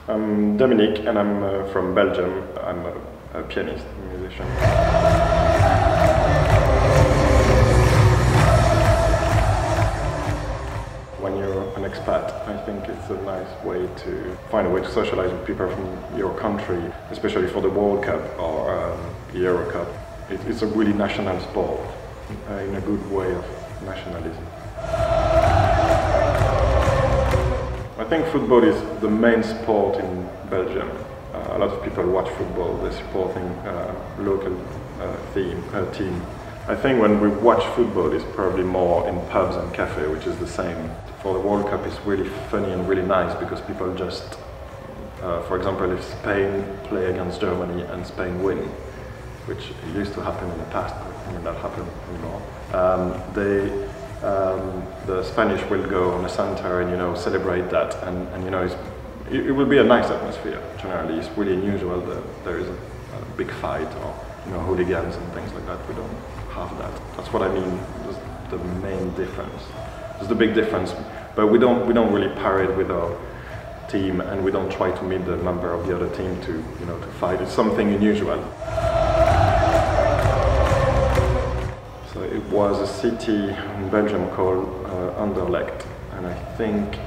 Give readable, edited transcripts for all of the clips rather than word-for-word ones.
I'm Dominique and I'm from Belgium. I'm a pianist, a musician. When you're an expat, I think it's a nice way to find a way to socialize with people from your country, especially for the World Cup or Euro Cup. It's a really national sport, in a good way of nationalism. I think football is the main sport in Belgium. A lot of people watch football, they're supporting local team. I think when we watch football, it's probably more in pubs and cafes, which is the same. For the World Cup, it's really funny and really nice because people just, for example, if Spain play against Germany and Spain win, which used to happen in the past, but will not happen anymore, the Spanish will go on the center and celebrate that, and it will be a nice atmosphere. Generally, it's really unusual that there is a big fight or hooligans and things like that. We don't have that. That's what I mean. That's the main difference. It's the big difference. But we don't really parade with our team, and we don't try to meet the member of the other team to to fight. It's something unusual. So it was a city in Belgium called Anderlecht, and I think,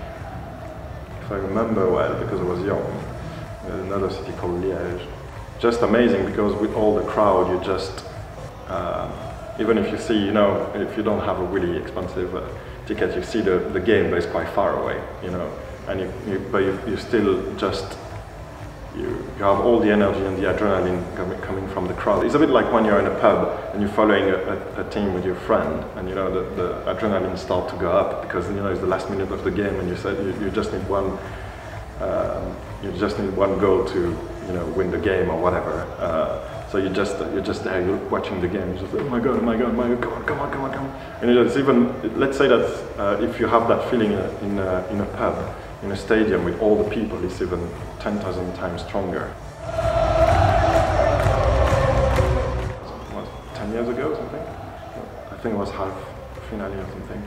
if I remember well, because I was young, another city called Liège. Just amazing because with all the crowd, you just, even if you see, if you don't have a really expensive ticket, you see the game, but it's quite far away, and you still just, you have all the energy and the adrenaline coming from the crowd. It's a bit like when you're in a pub and you're following a team with your friend, and the adrenaline starts to go up because it's the last minute of the game, and you said you just need one goal to win the game or whatever. So you're just there, you're watching the game. You're just like, oh my god, come on. And it's even, let's say that if you have that feeling in a pub, in a stadium with all the people, it's even 10,000 times stronger. What, 10 years ago or something? I think it was half finale or something.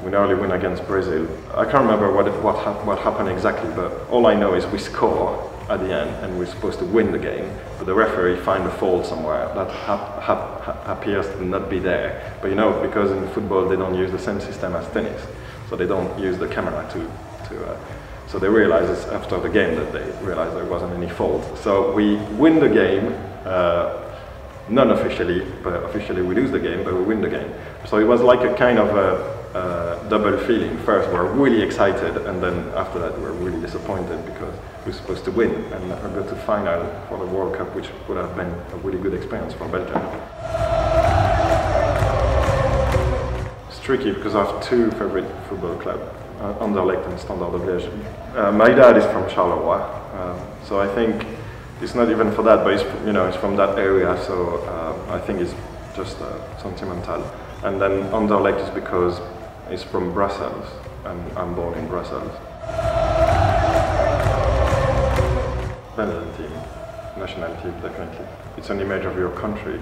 We nearly win against Brazil. I can't remember what happened exactly, but all I know is we score at the end and we're supposed to win the game, but the referee find a fault somewhere that appears to not be there. But because in football they don't use the same system as tennis, so they don't use the camera so they realize it's after the game that they realize there wasn't any fault. So we win the game, non-officially, but officially we lose the game, but we win the game. So it was like a kind of a double feeling. First we're really excited, and then after that we're really disappointed because we're supposed to win and go to final for the World Cup, which would have been a really good experience for Belgium. It's tricky because I have two favorite football clubs, Anderlecht and Standard de Liège. My dad is from Charleroi, so I think it's not even for that, but it's from that area, so I think it's just sentimental. And then Anderlecht is because it's from Brussels, and I'm born in Brussels. Belgian team, national team, definitely. It's an image of your country,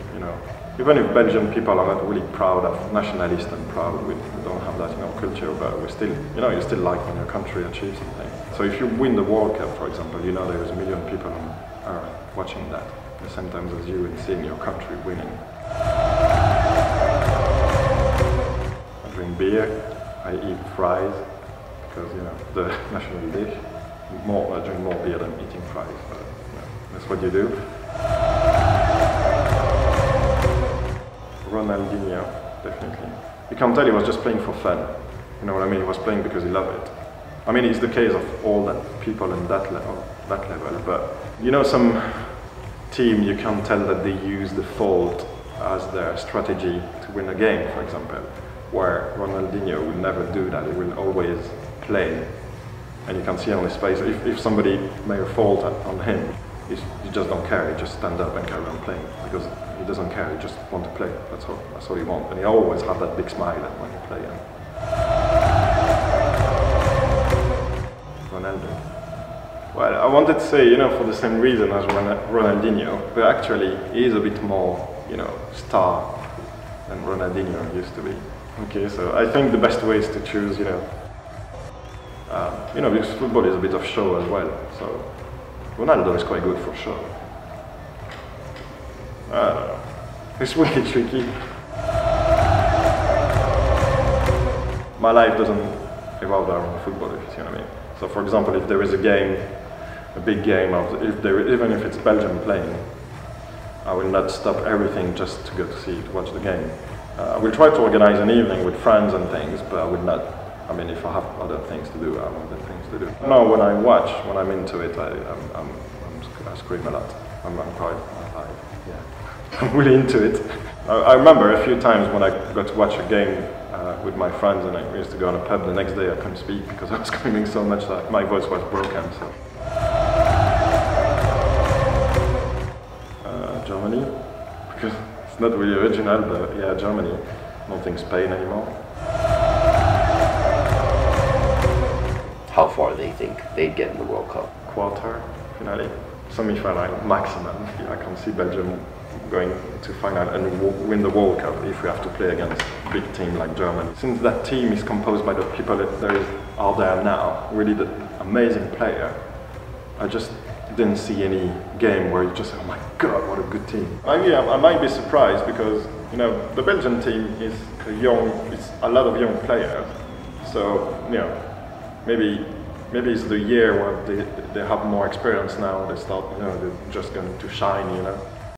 Even if Belgian people are not really proud of nationalist and proud, we don't have that in our culture, but we still, you still like when your country achieves something. So if you win the World Cup, for example, there's a million people who are watching that at the same time as you and seeing your country winning. I drink beer, I eat fries, because the national dish. I drink more beer than eating fries, but that's what you do. Ronaldinho, definitely. You can tell he was just playing for fun. You know what I mean? He was playing because he loved it. I mean, it's the case of all that people in that level. But some team, you can tell that they use the fault as their strategy to win a game, for example. Where Ronaldinho will never do that. He will always play. And you can see on his face, if somebody made a fault on him, he just don't care. He just stand up and carry on playing because he doesn't care. He just want to play. That's all he wants. And he always have that big smile when he play. Ronaldo. Well, I wanted to say, for the same reason as Ronaldinho, but actually he is a bit more, star than Ronaldinho used to be. Okay, so I think the best way is to choose, You know, because football is a bit of show as well. So Ronaldo is quite good for show. I don't know. It's really tricky. My life doesn't revolve around football, if you see what I mean. So, for example, if there is a game, a big game, even if it's Belgium playing, I will not stop everything just to go to watch the game. I will try to organize an evening with friends and things, but I will not. I mean, if I have other things to do, I have other things to do. No, when I watch, when I'm into it, I scream a lot. I'm quite alive. Yeah, I'm really into it. I remember a few times when I got to watch a game with my friends, and I used to go on a pub the next day. I couldn't speak because I was screaming so much that my voice was broken. So. Germany, because it's not really original, but yeah, Germany. I don't think Spain anymore. How far do you think they'd get in the World Cup? Quarter, finale, semi-final, maximum. I can see Belgium going to final and win the World Cup if we have to play against a big team like Germany. Since that team is composed by the people that are there now, really the amazing player, I just didn't see any game where you just say, oh my God, what a good team. I might be surprised because, you know, the Belgian team is it's a lot of young players. So, you know, maybe it's the year where they have more experience now. They start, you know, they're just going to shine, you know.